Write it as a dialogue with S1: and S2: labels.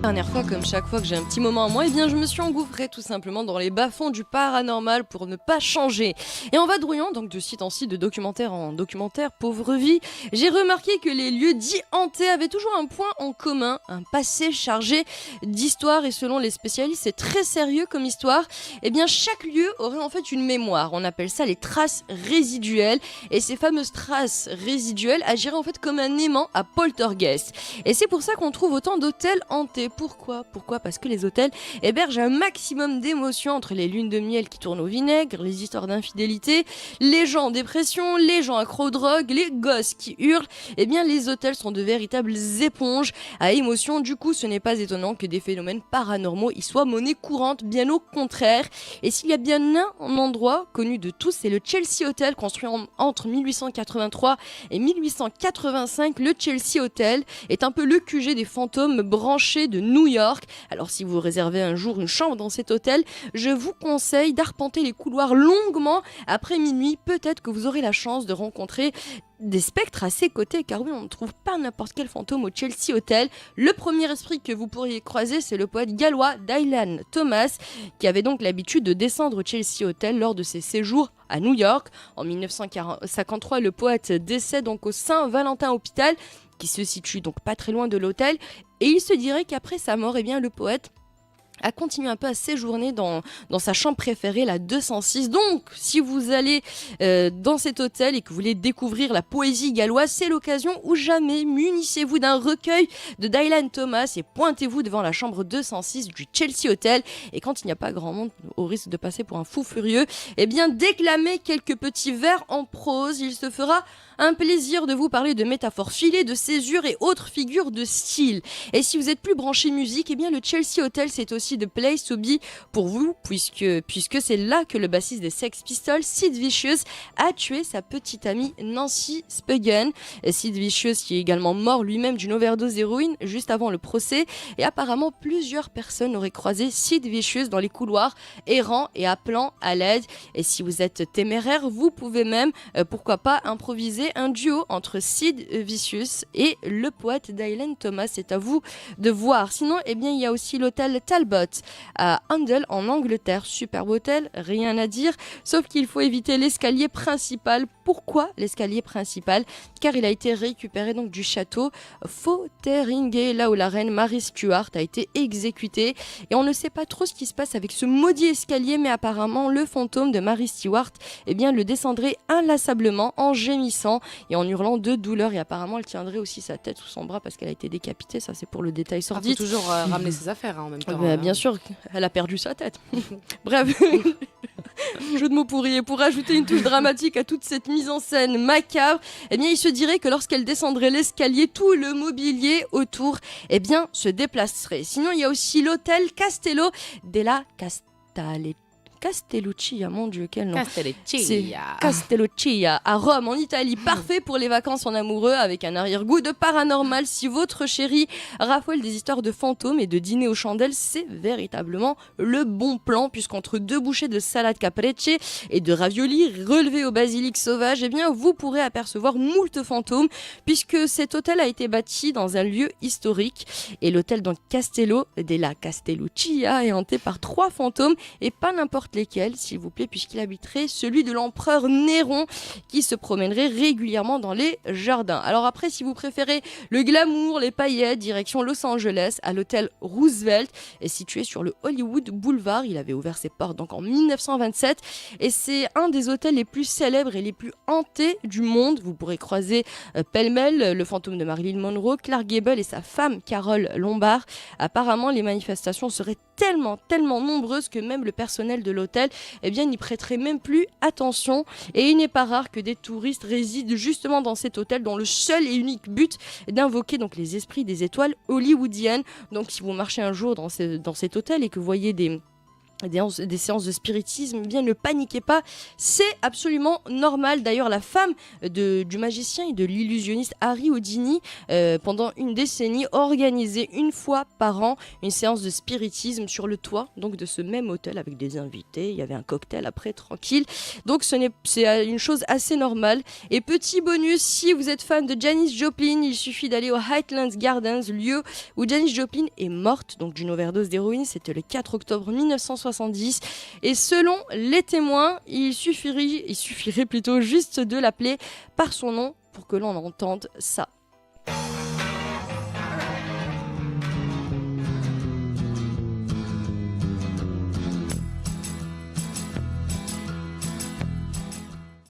S1: Dernière fois, comme chaque fois que j'ai un petit moment à moi, eh bien je me suis engouffrée tout simplement dans les bas-fonds du paranormal pour ne pas changer. Et en vadrouillant donc de site en site, de documentaire en documentaire, pauvre vie, j'ai remarqué que les lieux dits hantés avaient toujours un point en commun, un passé chargé d'histoire, et selon les spécialistes, c'est très sérieux comme histoire. Eh bien chaque lieu aurait en fait une mémoire, on appelle ça les traces résiduelles, et ces fameuses traces résiduelles agiraient en fait comme un aimant à poltergeist. Et c'est pour ça qu'on trouve autant d'hôtels hantés. Pourquoi Parce que les hôtels hébergent un maximum d'émotions entre les lunes de miel qui tournent au vinaigre, les histoires d'infidélité, les gens en dépression, les gens accros aux drogues, les gosses qui hurlent. Eh bien, les hôtels sont de véritables éponges à émotions. Du coup, ce n'est pas étonnant que des phénomènes paranormaux y soient monnaie courante, bien au contraire. Et s'il y a bien un endroit connu de tous, c'est le Chelsea Hotel, construit entre 1883 et 1885. Le Chelsea Hotel est un peu le QG des fantômes branchés de New York. Alors si vous réservez un jour une chambre dans cet hôtel, je vous conseille d'arpenter les couloirs longuement après minuit. Peut-être que vous aurez la chance de rencontrer des spectres à ses côtés, car oui, on ne trouve pas n'importe quel fantôme au Chelsea Hotel. Le premier esprit que vous pourriez croiser, c'est le poète gallois Dylan Thomas, qui avait donc l'habitude de descendre au Chelsea Hotel lors de ses séjours à New York. En 1953, le poète décède donc au Saint-Valentin Hôpital, qui se situe donc pas très loin de l'hôtel, et il se dirait qu'après sa mort, eh bien, le poète a continué un peu à séjourner dans sa chambre préférée, la 206. Donc, si vous allez dans cet hôtel et que vous voulez découvrir la poésie galloise, c'est l'occasion ou jamais. Munissez-vous d'un recueil de Dylan Thomas et pointez-vous devant la chambre 206 du Chelsea Hotel. Et quand il n'y a pas grand monde, au risque de passer pour un fou furieux, eh bien, déclamez quelques petits vers en prose. Il se fera un plaisir de vous parler de métaphores filées, de césures et autres figures de style. Et si vous êtes plus branché musique, eh bien le Chelsea Hotel, c'est aussi the place to be pour vous, puisque c'est là que le bassiste des Sex Pistols, Sid Vicious, a tué sa petite amie Nancy Spungen. Et Sid Vicious qui est également mort lui-même d'une overdose d'héroïne juste avant le procès. Et apparemment, plusieurs personnes auraient croisé Sid Vicious dans les couloirs, errant et appelant à l'aide. Et si vous êtes téméraire, vous pouvez même, pourquoi pas, improviser un duo entre Sid Vicious et le poète Dylan Thomas. C'est à vous de voir. Sinon, eh bien, il y a aussi l'hôtel Talbot à Handel en Angleterre. Superbe hôtel, rien à dire, sauf qu'il faut éviter l'escalier principal. Pourquoi l'escalier principal ? Car il a été récupéré donc du château Fotheringhay, là où la reine Mary Stuart a été exécutée. Et on ne sait pas trop ce qui se passe avec ce maudit escalier, mais apparemment le fantôme de Mary Stuart, eh bien, le descendrait inlassablement en gémissant et en hurlant de douleur. Et apparemment, elle tiendrait aussi sa tête sous son bras parce qu'elle a été décapitée. Ça, c'est pour le détail sordide.
S2: Il faut toujours ramener ses affaires en même temps.
S1: Bien sûr, elle a perdu sa tête. Bref, jeu de mots pourri. Et pour ajouter une touche dramatique à toute cette mise en scène macabre, eh bien, il se dirait que lorsqu'elle descendrait l'escalier, tout le mobilier autour, eh bien, se déplacerait. Sinon, il y a aussi l'hôtel Castello della Castelluccia, mon Dieu, quel nom. Castelluccia, à Rome, en Italie. Parfait pour les vacances en amoureux, avec un arrière-goût de paranormal. Si votre chéri raffole des histoires de fantômes et de dîner aux chandelles, c'est véritablement le bon plan, puisqu'entre deux bouchées de salade caprese et de raviolis relevés au basilic sauvage, eh bien, vous pourrez apercevoir moult fantômes, puisque cet hôtel a été bâti dans un lieu historique. Et l'hôtel donc Castello della Castelluccia est hanté par 3 fantômes, et pas n'importe lesquels, s'il vous plaît, puisqu'il habiterait celui de l'empereur Néron, qui se promènerait régulièrement dans les jardins. Alors après, si vous préférez le glamour, les paillettes, direction Los Angeles, à l'hôtel Roosevelt, est situé sur le Hollywood Boulevard. Il avait ouvert ses portes donc en 1927, et c'est un des hôtels les plus célèbres et les plus hantés du monde. Vous pourrez croiser pêle-mêle le fantôme de Marilyn Monroe, Clark Gable et sa femme Carole Lombard. Apparemment, les manifestations seraient tellement nombreuses que même le personnel de l'hôtel, eh bien, n'y prêterait même plus attention. Et il n'est pas rare que des touristes résident justement dans cet hôtel, dont le seul et unique but est d'invoquer donc les esprits des étoiles hollywoodiennes. Donc si vous marchez un jour dans cet hôtel et que vous voyez des des séances de spiritisme, eh bien ne paniquez pas, c'est absolument normal. D'ailleurs, la femme du magicien et de l'illusionniste Harry Houdini, pendant une décennie, organisait une fois par an une séance de spiritisme sur le toit donc de ce même hôtel avec des invités. Il y avait un cocktail après, tranquille. Donc c'est une chose assez normale. Et petit bonus, si vous êtes fan de Janis Joplin, il suffit d'aller au Highlands Gardens, lieu où Janis Joplin est morte donc d'une overdose d'héroïne. C'était le 4 octobre 1970. Et selon les témoins, il suffirait plutôt juste de l'appeler par son nom pour que l'on entende sa